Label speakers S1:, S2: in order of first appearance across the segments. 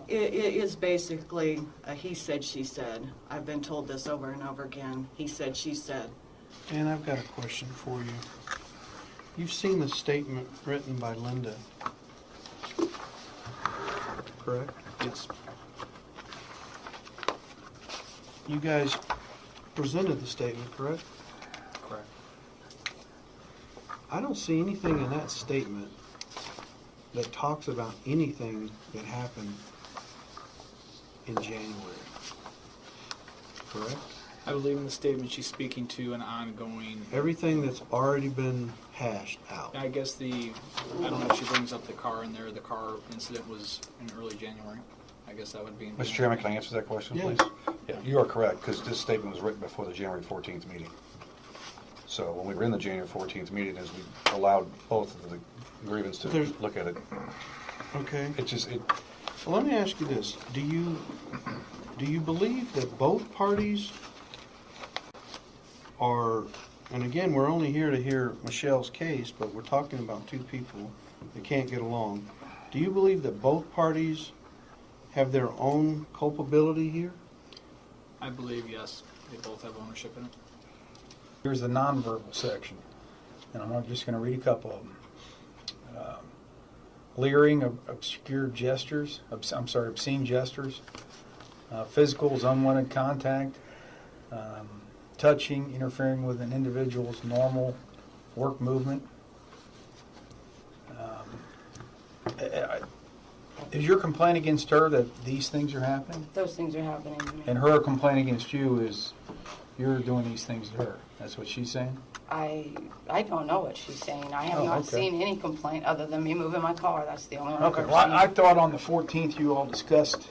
S1: It is basically a he said, she said. I've been told this over and over again. He said, she said.
S2: And I've got a question for you. You've seen the statement written by Linda, correct?
S3: It's
S2: You guys presented the statement, correct?
S3: correct.
S2: I don't see anything in that statement that talks about anything that happened in January, correct?
S3: I believe in the statement she's speaking to an ongoing.
S2: Everything that's already been hashed out.
S3: I guess I don't know if she brings up the car in there. The car incident was in early January. I guess that would be.
S4: Mr. Chairman, can I answer that question,
S2: Yes.
S4: please? Yeah, you are correct, because this statement was written before the January 14th meeting. So when we were in the January 14th meeting, as we allowed both of the grievance to look at it,
S2: Okay.
S4: Well,
S2: Well, let me ask you this. Do you believe that both parties are, and again, we're only here to hear Michelle's case, but we're talking about two people that can't get along. Do you believe that both parties have their own culpability here?
S3: I believe, yes, they both have ownership in it.
S5: Here's the nonverbal section, and I'm just going to read a couple of them. Leering, obscene gestures, physicals, unwanted contact, touching, interfering with an individual's normal work movement. Is your complaint against her that these things are happening?
S6: Those things are happening to me.
S5: And her complaint against you is you're doing these things to her. That's what she's saying?
S6: I don't know what she's saying. I have
S5: Oh,
S6: not
S5: okay.
S6: seen any complaint other than me moving my car. That's the only one
S5: Okay,
S6: I've
S5: well,
S6: ever
S5: I
S6: seen.
S5: thought on the 14th you all discussed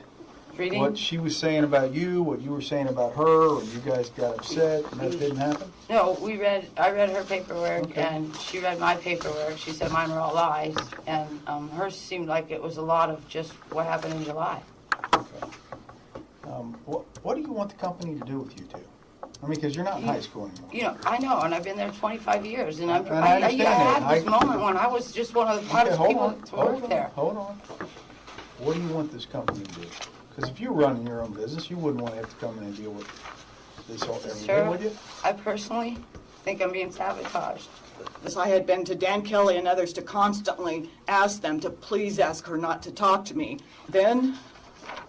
S6: Reading?
S5: what she was saying about you, what you were saying about her, and you guys got upset, and that didn't happen?
S6: No, I read her paperwork,
S5: Okay.
S6: and she read my paperwork. She said mine were all lies, and hers seemed like it was a lot of just what happened in July.
S5: Okay. What do you want the company to do with you two? I mean, because you're not in high school anymore.
S6: You know, I know, and I've been there 25 years, and
S5: And I understand
S6: I
S5: that.
S6: had this moment when I was just one of the proudest people to work there.
S5: Hold on. What do you want this company to do? Because if you're running your own business, you wouldn't want to have to come in and deal with this all every day,
S6: Sir,
S5: would you?
S6: I personally think I'm being sabotaged.
S1: As I had been to Dan Kelly and others to constantly ask them to please ask her not to talk to me. Then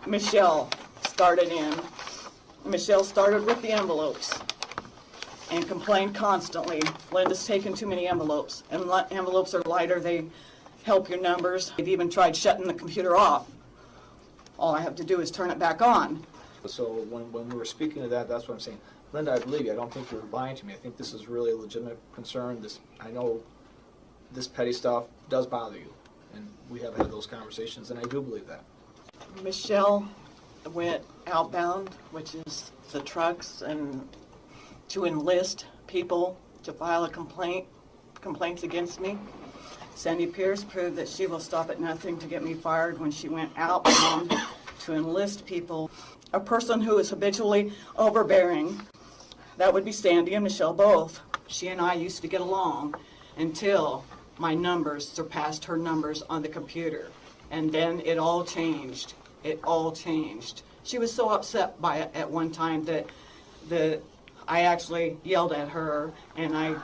S1: Michelle started in. Michelle started with the envelopes and complained constantly. Linda's taken too many envelopes, and envelopes are lighter. They help your numbers. They've even tried shutting the computer off. All I have to do is turn it back on.
S3: So when we were speaking of that, that's what I'm saying. Linda, I believe you. I don't think you're lying to me. I think this is really a legitimate concern. I know this petty stuff does bother you, and we have had those conversations, and I do believe that.
S1: Michelle went outbound, which is the trucks, and to enlist people to file complaints against me. Sandy Pierce proved that she will stop at nothing to get me fired when she went outbound to enlist people. A person who is habitually overbearing, that would be Sandy and Michelle both. She and I used to get along until my numbers surpassed her numbers on the computer. And then it all changed. It all changed. She was so upset by it at one time that I actually yelled at her, and I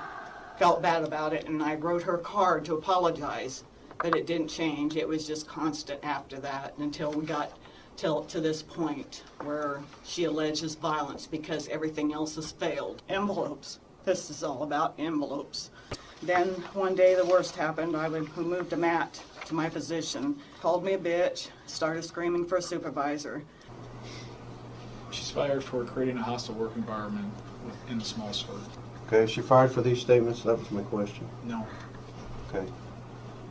S1: felt bad about it, and I wrote her a card to apologize, but it didn't change. It was just constant after that until we got to this point where she alleges violence because everything else has failed. Envelopes. This is all about envelopes. Then one day the worst happened. Who moved a mat to my position, called me a bitch, started screaming for a supervisor.
S3: She's fired for creating a hostile work environment in a small store.
S2: Okay, is she fired for these statements? That was my question.
S3: No.
S2: Okay.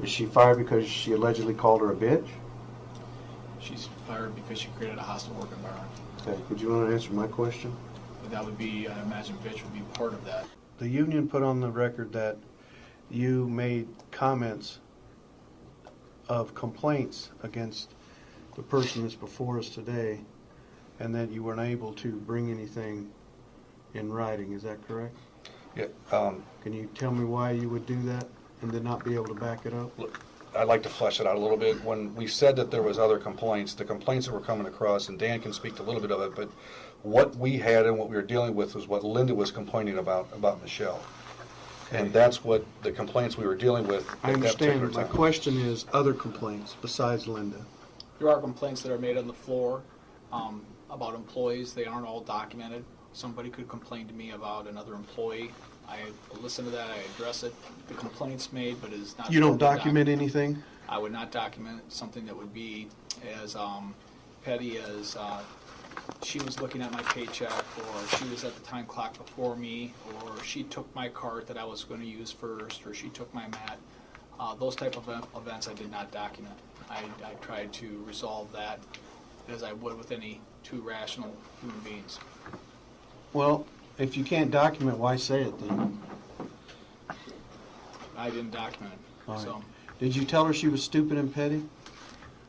S2: Is she fired because she allegedly called her a bitch?
S3: She's fired because she created a hostile work environment.
S2: Okay, would you want to answer my question?
S3: But that would be, I imagine bitch would be part of that.
S2: The union put on the record that you made comments of complaints against the person that's before us today, and that you weren't able to bring anything in writing. Is that correct?
S4: Yeah.
S2: Can you tell me why you would do that and then not be able to back it up?
S4: Look, I'd like to flesh it out a little bit. When we said that there was other complaints, the complaints that were coming across, and Dan can speak to a little bit of it, but what we had and what we were dealing with was what Linda was complaining about Michelle. And that's what the complaints we were dealing with
S2: I
S4: at that particular
S2: understand. My
S4: time.
S2: question is other complaints besides Linda.
S3: There are complaints that are made on the floor about employees. They aren't all documented. Somebody could complain to me about another employee. I listen to that, I address it. The complaint's made, but it is not.
S2: You don't
S3: formally
S2: document anything?
S3: I would not document something that would be as petty as she was looking at my paycheck, or she was at the time clock before me, or she took my cart that I was going to use first, or she took my mat. Those type of events I did not document. I tried to resolve that as I would with any two rational human beings.
S2: Well, if you can't document, why say it then?
S3: I didn't document it.
S2: All right.
S3: So.
S2: Did you tell her she was stupid and petty?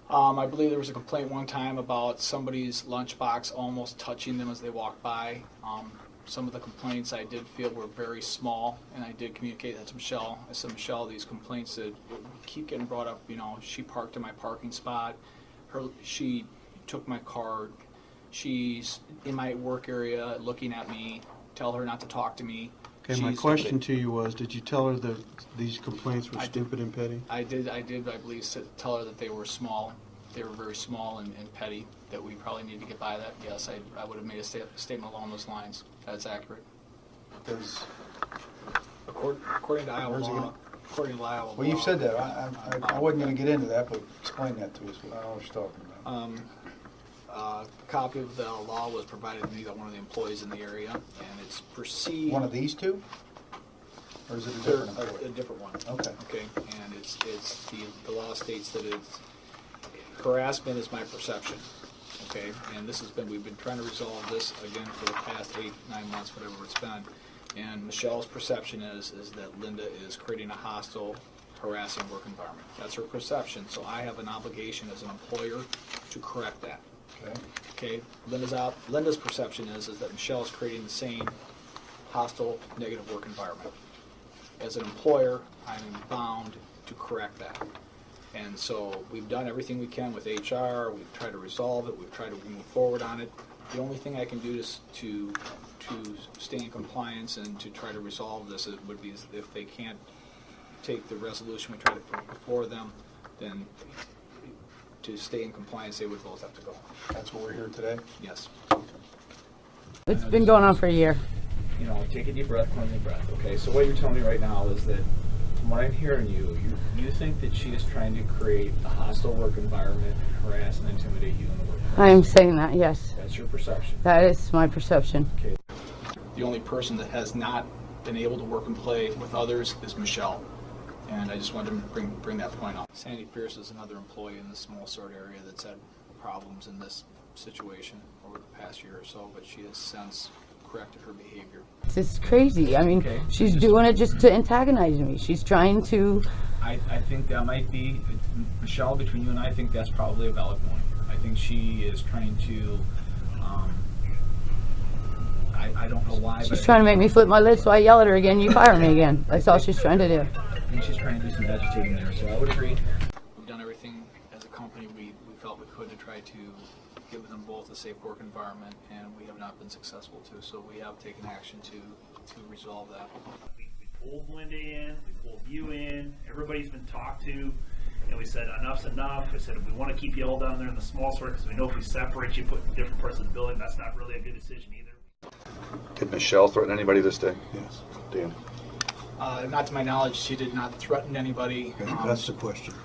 S3: I believe there was a complaint one time about somebody's lunchbox almost touching them as they walked by. Some of the complaints I did feel were very small, and I did communicate that to Michelle. I said, Michelle, these complaints that keep getting brought up, you know, she parked in my parking spot, she took my card, she's in my work area looking at me, tell her not to talk to me.
S2: Okay, my question to you was, did you tell her that these complaints were stupid and petty?
S3: I did, I believe, tell her that they were small. They were very small and petty, that we probably need to get by that. Yes, I would have made a statement along those lines. That's accurate.
S5: Because,
S3: According to Iowa
S5: Where's it
S3: law,
S5: gonna-
S3: according to Iowa law.
S5: well, you've said that. I wasn't going to get into that, but explain that to us. I don't know what you're talking about.
S3: A copy of the law was provided to me by one of the employees in the area, and it's perceived.
S5: One of these two? Or is it a different employee?
S3: A different one.
S5: Okay.
S3: Okay, and it's the law states that it's, harassment is my perception, okay? And we've been trying to resolve this again for the past 8-9 months, whatever it's been. And Michelle's perception is that Linda is creating a hostile, harassing work environment. That's her perception, so I have an obligation as an employer to correct that.
S5: Okay.
S3: Okay, Linda's perception is that Michelle is creating the same hostile, negative work environment. As an employer, I'm bound to correct that. And so we've done everything we can with HR, we've tried to resolve it, we've tried to move forward on it. The only thing I can do to stay in compliance and to try to resolve this would be if they can't take the resolution we try to put before them, then to stay in compliance, they would both have to go.
S5: That's what we're here today?
S3: Yes.
S6: It's been going on for a year.
S3: You know, take a deep breath, cleanse your breath. Okay, so what you're telling me right now is that, from what I'm hearing you think that she is trying to create a hostile work environment, harass and intimidate you in the workplace.
S6: I am saying that, yes.
S3: That's your perception.
S6: That is my perception.
S3: Okay. The only person that has not been able to work and play with others is Michelle. And I just wanted to bring that point up. Sandy Pierce is another employee in the small sort area that's had problems in this situation over the past year or so, but she has since corrected her behavior.
S6: It's crazy. I mean,
S3: Okay.
S6: she's doing it just to antagonize me. She's trying to.
S3: I think that might be, Michelle, between you and I think that's probably a valid point. I think she is trying to, I don't know why,
S6: She's trying to make me flip my lid, so I yell at her again. You fire me again. That's all she's trying to do.
S3: I think she's trying to do some agitating there, so I would agree. We've done everything as a company we felt we could to try to give them both a safe work environment, and we have not been successful to, so we have taken action to resolve that.
S7: We pulled Linda in, we pulled you in, everybody's been talked to, and we said enough's enough. We said we want to keep you all down there in the small store because we know if we separate you, put in different parts of the building, that's not really a good decision either.
S4: Did Michelle threaten anybody this day?
S2: Yes.
S4: Dan?
S3: Not to my knowledge, she did not threaten anybody.
S2: That's the question.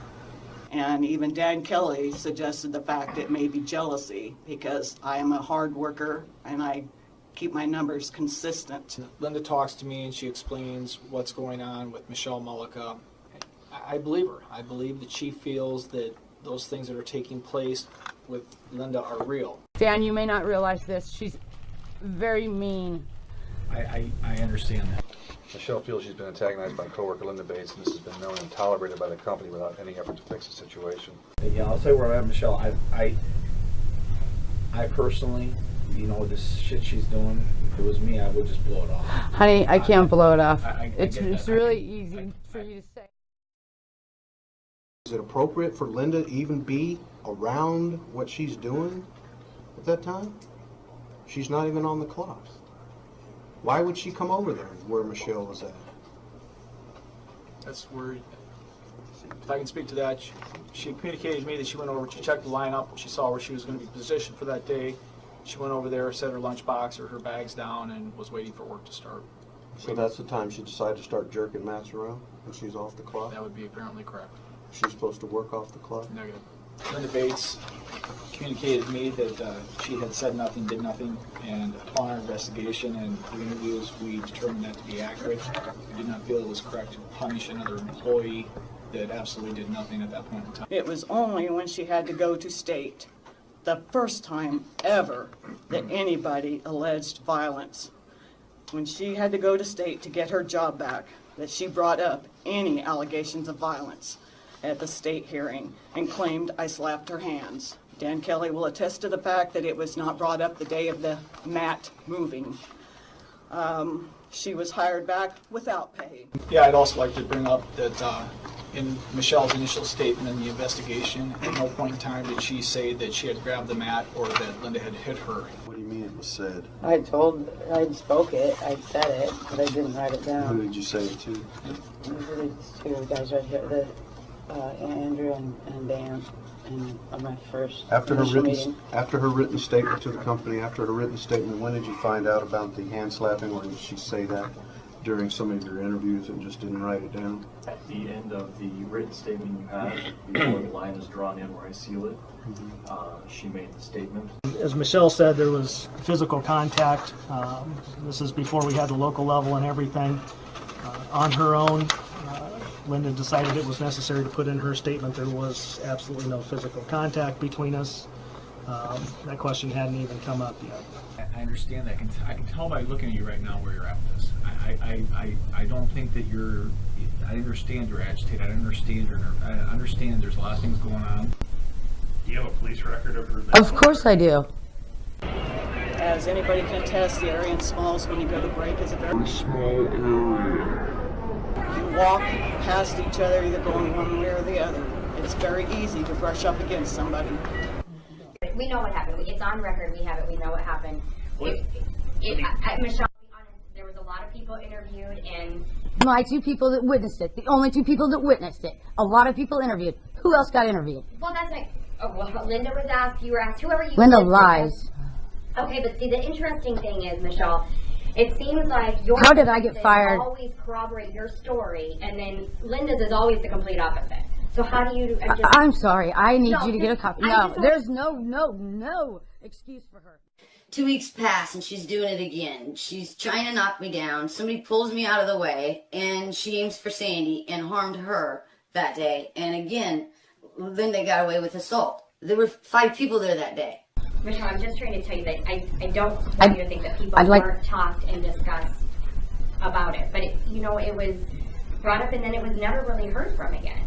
S1: And even Dan Kelly suggested the fact it may be jealousy because I am a hard worker and I keep my numbers consistent.
S3: Linda talks to me and she explains what's going on with Michelle Mullica. I believe her. I believe that she feels that those things that are taking place with Linda are real.
S6: Dan, you may not realize this. She's very mean.
S3: I understand that.
S4: Michelle feels she's been antagonized by coworker Linda Bates, and this has been known and tolerated by the company without any effort to fix the situation.
S3: Yeah, I'll tell you where I'm at, Michelle. I personally, you know, this shit she's doing, if it was me, I would just blow it off.
S6: Honey, I can't blow it off.
S3: I
S6: It's
S3: get that.
S6: really easy for you to say.
S2: Is it appropriate for Linda to even be around what she's doing at that time? She's not even on the clock. Why would she come over there where Michelle was at?
S3: That's where, if I can speak to that, she communicated to me that she went over, she checked the lineup, she saw where she was going to be positioned for that day. She went over there, set her lunchbox or her bags down, and was waiting for work to start.
S2: So that's the time she decided to start jerking Matt's around when she's off the clock?
S3: That would be apparently correct.
S2: She's supposed to work off the clock?
S3: Negative. Linda Bates communicated to me that she had said nothing, did nothing, and upon our investigation and the interviews, we determined that to be accurate. We did not feel it was correct to punish another employee that absolutely did nothing at that point in time.
S1: It was only when she had to go to state, the first time ever that anybody alleged violence. When she had to go to state to get her job back, that she brought up any allegations of violence at the state hearing and claimed I slapped her hands. Dan Kelly will attest to the fact that it was not brought up the day of the mat moving. She was hired back without pay.
S3: Yeah, I'd also like to bring up that in Michelle's initial statement in the investigation, at no point in time did she say that she had grabbed the mat or that Linda had hit her.
S2: What do you mean it was said?
S6: I spoke it, I said it, but I didn't write it
S2: Who
S6: down.
S2: did you say it to?
S6: These are these two guys right here, Andrew and Dan, on my first
S2: After her
S6: initial
S2: written,
S6: meeting.
S2: after her written statement to the company, after her written statement, when did you find out about the hand slapping, or did she say that during some of your interviews and just didn't write it down?
S8: At the end of the written statement you have, before the line is drawn in where I seal it, she made the statement.
S9: As Michelle said, there was physical contact. This is before we had the local level and everything. On her own, Linda decided it was necessary to put in her statement there was absolutely no physical contact between us. That question hadn't even come up yet.
S3: I understand that. I can tell by looking at you right now where you're at with this. I don't think that you're. I understand you're agitated. I understand you're nervous. I understand there's a lot of things going on.
S7: Do you have a police record of her?
S6: Of course I do.
S1: As anybody can attest, the area in Smalls, when you go to break, is a very small area. You walk past each other, either going one way or the other. It's very easy to brush up against somebody.
S10: We know what happened. It's on record. We have it. We know what happened. Michelle, to be honest, there was a lot of people interviewed, and
S11: my two people that witnessed it, the only two people that witnessed it. A lot of people interviewed. Who else got interviewed?
S10: well, that's like, oh, well, Linda was asked. You were asked. Whoever you.
S11: Linda
S10: listed.
S11: lies.
S10: Okay, but see, the interesting thing is, Michelle, it seems like your
S11: How did I get
S10: witnesses
S11: fired?
S10: always corroborate your story, and then Linda's is always the complete opposite. So how do you?
S11: I'm sorry. I need
S10: No,
S11: you to get a
S10: just-
S11: copy.
S10: I
S11: No,
S10: just-
S11: there's no excuse for her.
S12: 2 weeks pass and she's doing it again. She's trying to knock me down. Somebody pulls me out of the way and she aims for Sandy and harmed her that day. And again, Linda got away with assault. There were 5 people there that day.
S10: Michelle, I'm just trying to tell you that I don't want you to think that people
S11: I'd like-
S10: weren't talked and discussed about it. But, it was brought up and then it was never really heard from again.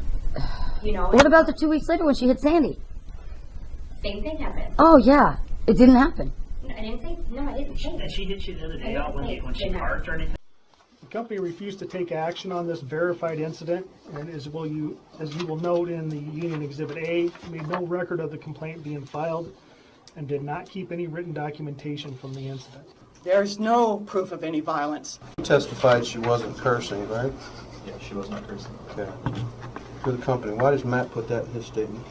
S11: What about the 2 weeks later when she hit Sandy?
S10: Same thing happened.
S11: Oh yeah, it didn't happen.
S10: I didn't say
S7: And
S10: it.
S7: she hit you the other day
S10: I
S7: out when
S10: didn't say
S7: she
S10: it.
S7: parked or anything?
S9: The company refused to take action on this verified incident, and as you will note in the Union Exhibit A, made no record of the complaint being filed and did not keep any written documentation from the incident.
S1: There's no proof of any violence.
S2: You testified she wasn't cursing, right?
S8: Yeah, she was not cursing.
S2: Okay. For the company, why does Matt put that in his statement?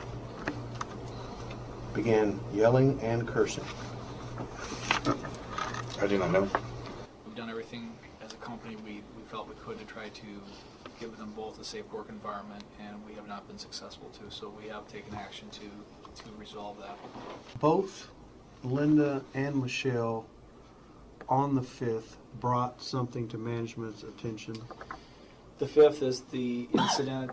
S2: Began yelling and cursing.
S4: I do not know.
S3: We've done everything as a company we felt we could to try to give them both a safe work environment, and we have not been successful to. So we have taken action to resolve that.
S2: Both Linda and Michelle on the 5th brought something to management's attention.
S3: The 5th is the incident.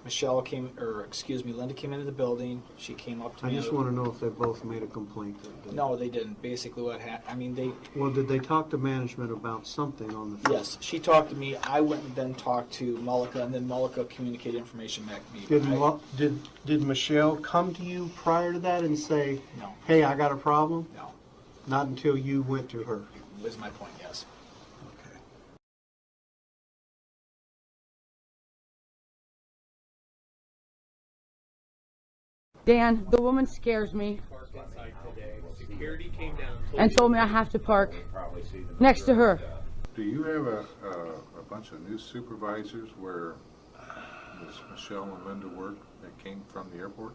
S3: Linda came into the building. She came up to
S2: I
S3: me.
S2: just want to know if they both made a complaint that day.
S3: No, they didn't. Basically, what happened?
S2: Well, did they talk to management about something on the 5th?
S3: Yes, she talked to me. I went and then talked to Mullica, and then Mullica communicated information back to me.
S2: Did Michelle come to you prior to that and say,
S3: No.
S2: hey, I got a problem?
S3: No,
S2: Not until you went to her?
S3: was my point, yes.
S11: Dan, the woman scares me
S13: Security came down
S11: and told me I have to park next to her.
S14: Do you have a bunch of new supervisors where Ms. Michelle and Linda work that came from the airport?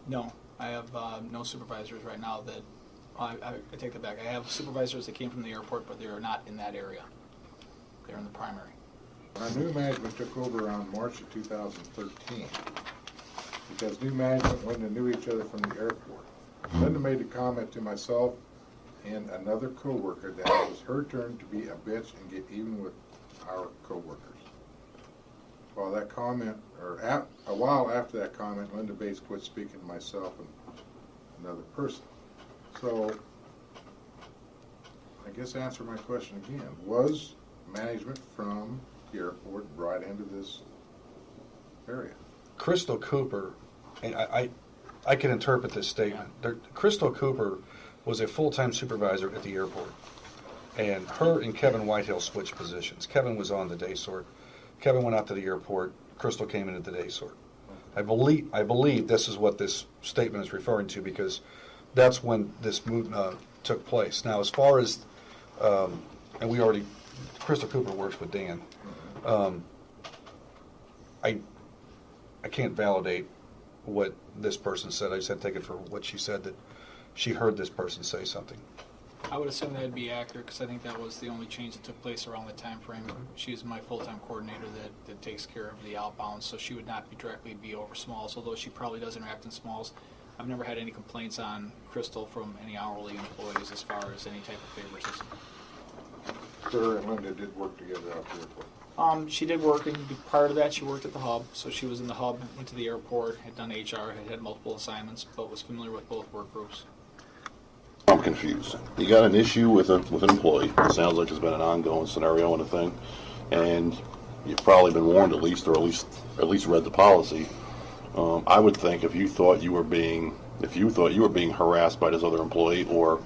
S3: No, I have no supervisors right now that, I take that back. I have supervisors that came from the airport, but they are not in that area. They're in the primary.
S14: Our new management took over around March of 2013 because new management went and knew each other from the airport. Linda made a comment to myself and another coworker that it was her turn to be a bitch and get even with our coworkers. While that comment, or a while after that comment, Linda Bates quit speaking to myself and another person. So, I guess answer my question again. Was management from the airport brought into this area?
S4: Crystal Cooper, and I can interpret this statement. Crystal Cooper was a full-time supervisor at the airport, and her and Kevin Whitehill switched positions. Kevin was on the day sort. Kevin went out to the airport. Crystal came in at the day sort. I believe this is what this statement is referring to because that's when this move took place. Now, as far as and we already, Crystal Cooper works with Dan. I can't validate what this person said. I just had to take it for what she said, that she heard this person say something.
S3: I would assume that would be accurate because I think that was the only change that took place around the time frame. She's my full-time coordinator that takes care of the outbound, so she would not directly be over smalls, although she probably does interact in smalls. I've never had any complaints on Crystal from any hourly employees as far as any type of favoritism.
S14: Her and Linda did work together out the airport.
S3: She did work, and prior to that she worked at the hub, so she was in the hub, went to the airport, had done HR, had multiple assignments, but was familiar with both work groups.
S15: I'm confused. You got an issue with an employee. It sounds like it's been an ongoing scenario and a thing, and you've probably been warned at least read the policy. I would think if you thought you were being harassed by this other employee or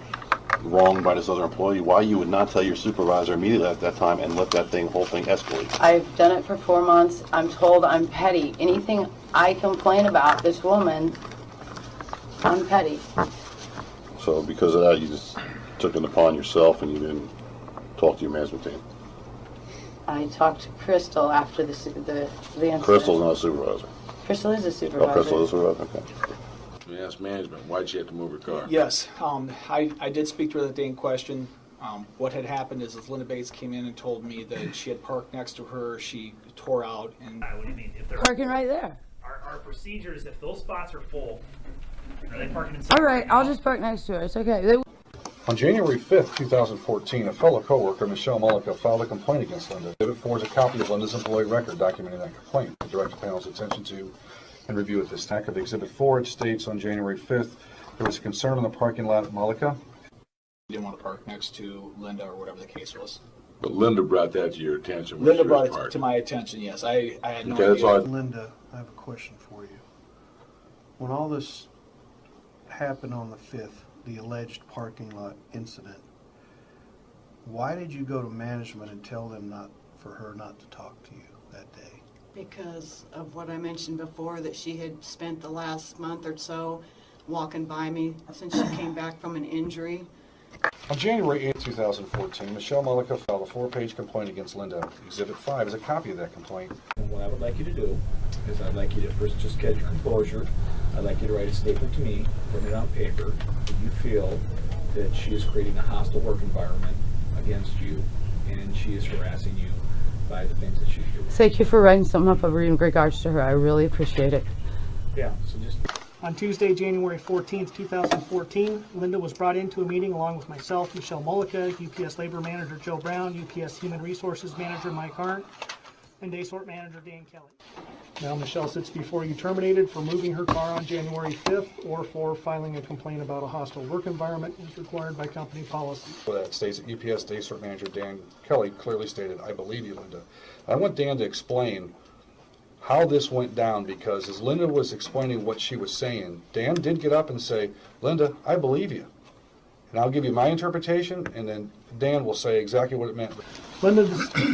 S15: wronged by this other employee, why you would not tell your supervisor immediately at that time and let that whole thing escalate.
S6: I've done it for 4 months. I'm told I'm petty. Anything I complain about this woman, I'm petty.
S15: So because of that, you just took it upon yourself and you didn't talk to your management team.
S6: I talked to Crystal after the incident.
S15: Crystal's not a supervisor.
S6: Crystal is a supervisor.
S15: Oh, Crystal is a supervisor, okay.
S16: You asked management, why'd she have to move her car?
S3: Yes, I did speak to her that day in question. What had happened is Linda Bates came in and told me that she had parked next to her, she tore out, and...
S7: What do you mean? If they're
S11: Parking right there.
S7: Our procedures, if those spots are full, are they parking inside?
S11: All right, I'll just park next to her. It's okay.
S4: On January 5th, 2014, a fellow coworker, Michelle Mullica, filed a complaint against Linda. Exhibit 4 is a copy of Linda's employee record documenting that complaint. I direct the panel's attention to and review at this time. Of Exhibit 4, it states on January 5th, there was a concern in the parking lot at Mullica.
S3: She didn't want to park next to Linda or whatever the case was.
S16: But Linda brought that to your attention.
S3: Linda brought it to my attention, yes. I had no idea.
S2: Linda, I have a question for you. When all this happened on the 5th, the alleged parking lot incident, why did you go to management and tell them for her not to talk to you that day?
S1: Because of what I mentioned before, that she had spent the last month or so walking by me since she came back from an injury.
S4: On January 8, 2014, Michelle Mullica filed a 4-page complaint against Linda. Exhibit 5 is a copy of that complaint.
S3: And what I would like you to do is I'd like you to first just get your composure. I'd like you to write a statement to me, put it on paper, that you feel that she is creating a hostile work environment against you and she is harassing you by the things that she's doing.
S11: Thank you for writing something up in regards to her. I really appreciate it.
S3: Yeah, so just...
S9: On Tuesday, January 14th, 2014, Linda was brought into a meeting along with myself, Michelle Mullica, UPS Labor Manager Joe Brown, UPS Human Resources Manager Mike Arndt, and Day Sort Manager Dan Kelly. Now Michelle sits before you terminated for moving her car on January 5th or for filing a complaint about a hostile work environment as required by company policy.
S4: That states that UPS Day Sort Manager Dan Kelly clearly stated, "I believe you, Linda." I want Dan to explain how this went down, because as Linda was explaining what she was saying, Dan did get up and say, "Linda, I believe you." And I'll give you my interpretation, and then Dan will say exactly what it meant.
S9: Linda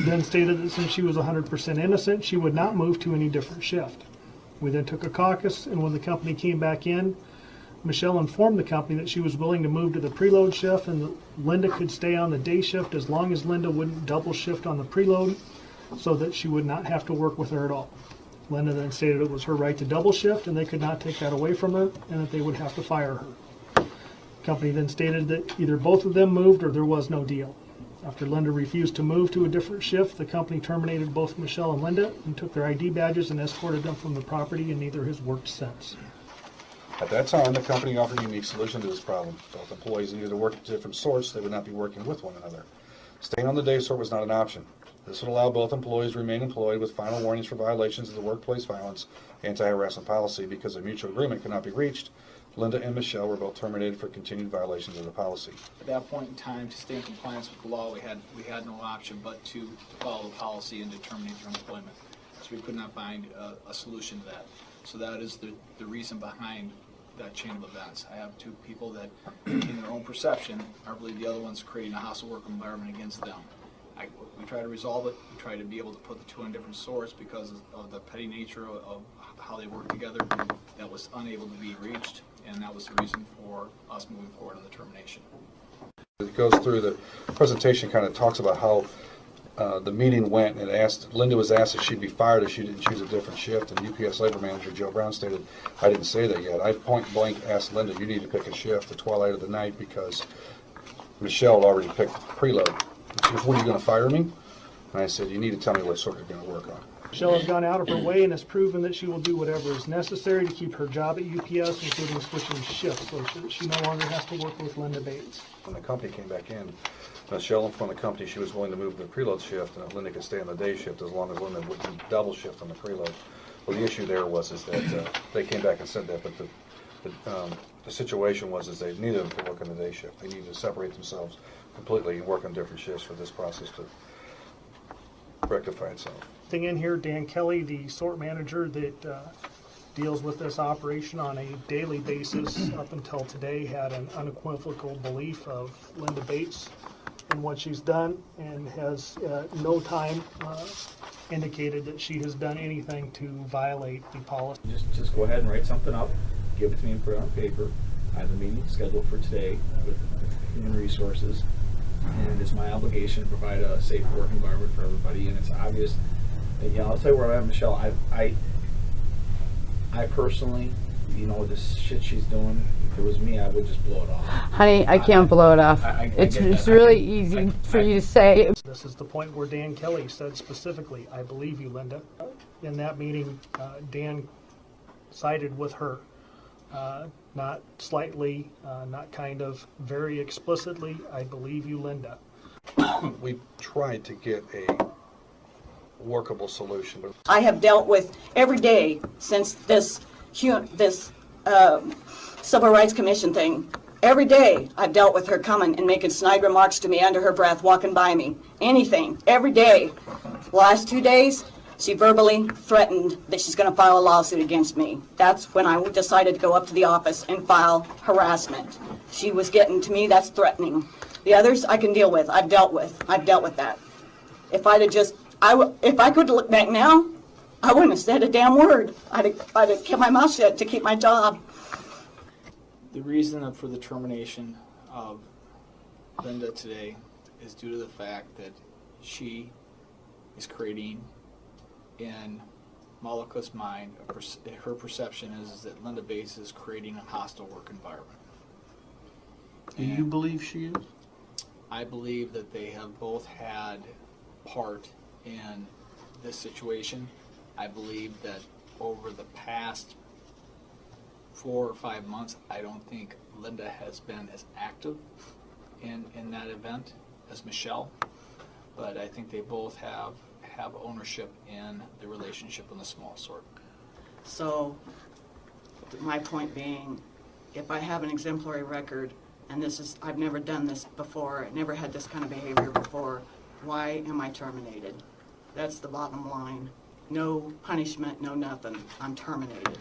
S9: then stated that since she was 100% innocent, she would not move to any different shift. We then took a caucus, and when the company came back in, Michelle informed the company that she was willing to move to the preload shift and that Linda could stay on the day shift as long as Linda wouldn't double shift on the preload, so that she would not have to work with her at all. Linda then stated it was her right to double shift and they could not take that away from her and that they would have to fire her. The company then stated that either both of them moved or there was no deal. After Linda refused to move to a different shift, the company terminated both Michelle and Linda and took their ID badges and escorted them from the property, and neither has worked since.
S4: At that time, the company offered a unique solution to this problem. Both employees needed to work at different sorts, they would not be working with one another. Staying on the day sort was not an option. This would allow both employees to remain employed with final warnings for violations of the workplace violence anti-harassment policy. Because a mutual agreement could not be reached, Linda and Michelle were both terminated for continued violations of the policy.
S3: At that point in time, to stay in compliance with the law, we had no option but to follow the policy and to terminate their employment. So we could not find a solution to that. So that is the reason behind that chain of events. I have two people that, in their own perception, I believe the other one's creating a hostile work environment against them. We try to resolve it. We try to be able to put the two on different swords because of the petty nature of how they work together. That was unable to be reached, and that was the reason for us moving forward on the termination.
S4: It goes through the presentation, kind of talks about how the meeting went, and Linda was asked if she'd be fired if she didn't choose a different shift, and UPS labor manager Joe Brown stated, I didn't say that yet. I point blank asked Linda, you need to pick a shift, the twilight of the night, because Michelle had already picked preload. She goes, what, are you going to fire me? And I said, you need to tell me what sort you're going to work on.
S9: Michelle has gone out of her way and has proven that she will do whatever is necessary to keep her job at UPS, including switching shifts, so she no longer has to work with Linda Bates.
S4: When the company came back in, Michelle informed the company she was willing to move to the preload shift and that Linda could stay on the day shift as long as Linda wouldn't double shift on the preload. Well, the issue there was that they came back and said that, but the situation was they neither of them could work on the day shift. They needed to separate themselves completely and work on different shifts for this process to rectify itself.
S9: Thing in here, Dan Kelly, the sort manager that deals with this operation on a daily basis up until today, had an unequivocal belief of Linda Bates and what she's done, and has no time indicated that she has done anything to violate the policy.
S3: Just go ahead and write something up, give it to me and put it on paper. I have a meeting scheduled for today with Human Resources, and it's my obligation to provide a safe work environment for everybody. And it's obvious, and, I'll tell you where I'm at, Michelle. I personally, this shit she's doing, if it was me, I would just blow it off.
S6: Honey, I can't blow it off. It's really easy for you to say.
S9: This is the point where Dan Kelly said specifically, I believe you, Linda. In that meeting, Dan sided with her. Not slightly, not kind of, very explicitly, I believe you, Linda.
S4: We tried to get a workable solution, but
S1: I have dealt with every day since this Civil Rights Commission thing. Every day I've dealt with her coming and making snide remarks to me under her breath, walking by me. Anything. Every day. The last 2 days, she verbally threatened that she's going to file a lawsuit against me. That's when I decided to go up to the office and file harassment. She was getting to me, that's threatening. The others I can deal with. I've dealt with that. If I could look back now, I wouldn't have said a damn word. I'd have kept my mouth shut to keep my job.
S3: The reason for the termination of Linda today is due to the fact that she is creating, in Malika's mind, her perception is that Linda Bates is creating a hostile work environment.
S2: Do you believe she is?
S3: I believe that they have both had part in this situation. I believe that over the past 4 or 5 months, I don't think Linda has been as active in that event as Michelle, but I think they both have ownership in the relationship in the small sort.
S1: So, my point being, if I have an exemplary record, and I've never done this before, I never had this kind of behavior before, why am I terminated? That's the bottom line. No punishment, no nothing. I'm terminated.